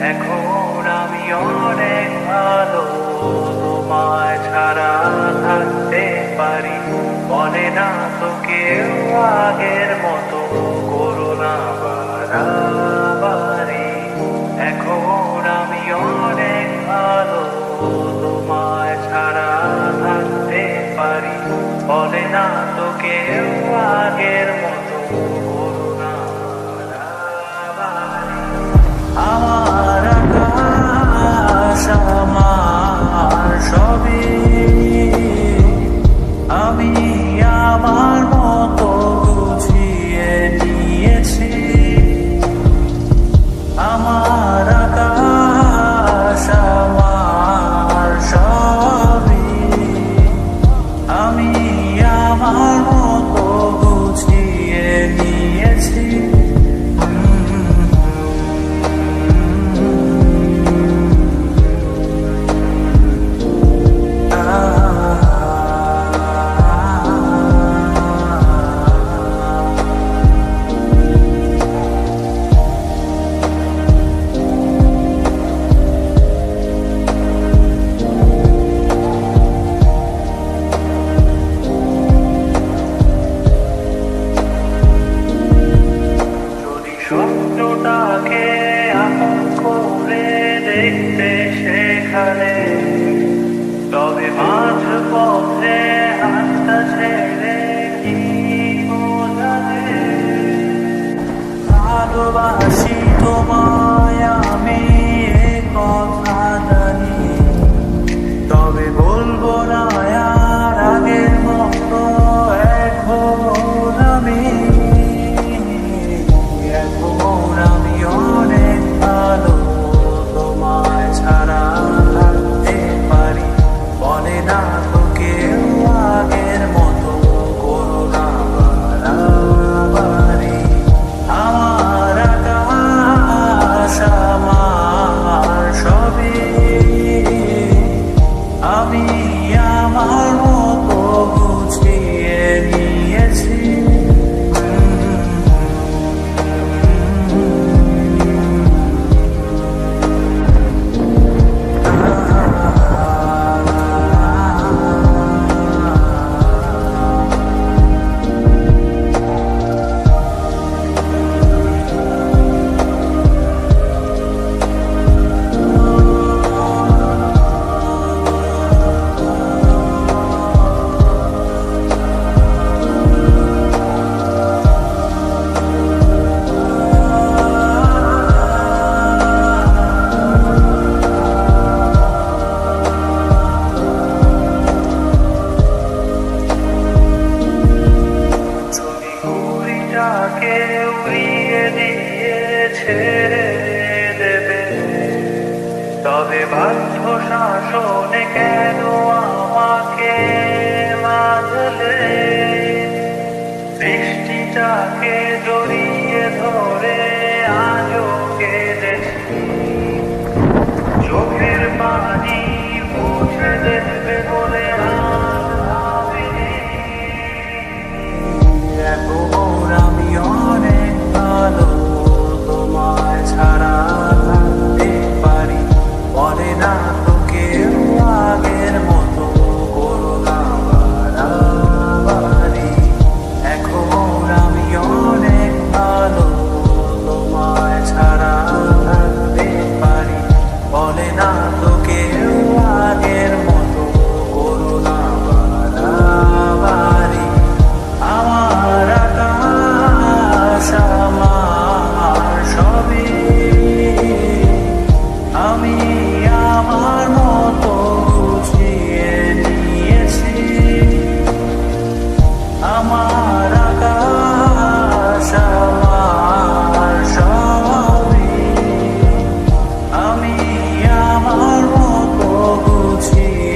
এখন আমি অনেক ভালো, তোমায় ছাড়া থাকতে পারি। বলে না তো কেউ আগের মতো করো না বাড়াবাড়ি। এখন আমি অনেক ভালো, তোমায় ছাড়া থাকতে পারি। বলে না তো কেউ আগের মতো করো না বাড়াবাড়ি। আমার আকাশ আমার সবই, আমি আমার মতো গুছিয়ে নিয়েছি। আমার আকাশ আমার সবই, আমি আমার মতো গুছিয়ে নিয়েছি। স্বপ্নটাকে আপন করে দেখতে সেখানে, তবে মাঝ পথে হাতটা ছেড়ে কি বোঝাবে। ভালোবাসি তোমায় আমি, এ কথা জানি, তবে বলবো না আর আগের মতো এখন আমি। এখন আমি অনেক ভালো, তোমায় ছাড়া থাকতে পারি। বলে না তো কেউ আগের মতো করো না বাড়াবাড়ি। আমার আকাশ আমার সবই, আমি আমার মতো গুছিয়ে নিয়েছি। উড়িয়ে দিয়ে ছেড়ে দেবে, তবে বাধ্য শাসনে কেন আমাকে বাঁধলে। বৃষ্টিটাকে জড়িয়ে ধরে আজও কেঁদেছি, চোখের পানি মুছে দেবে বলে আর ভাবিনি। এখন আমি অনেক ভালো, তোমায় ছাড়া থাকতে পারি। বলে না তো কেউ আগের মতো করো না বাড়াবাড়ি। এখন আমি অনেক ভালো, তোমায় ছাড়া থাকতে পারি। বলে না তো কেউ আগের মতো করো না বাড়াবাড়ি। আমার আকাশ আমার সবই, আমি আমার মতো গুছিয়ে নিয়েছি। আমার আকাশ আমার সবই, আমি আমার মতো গুছিয়ে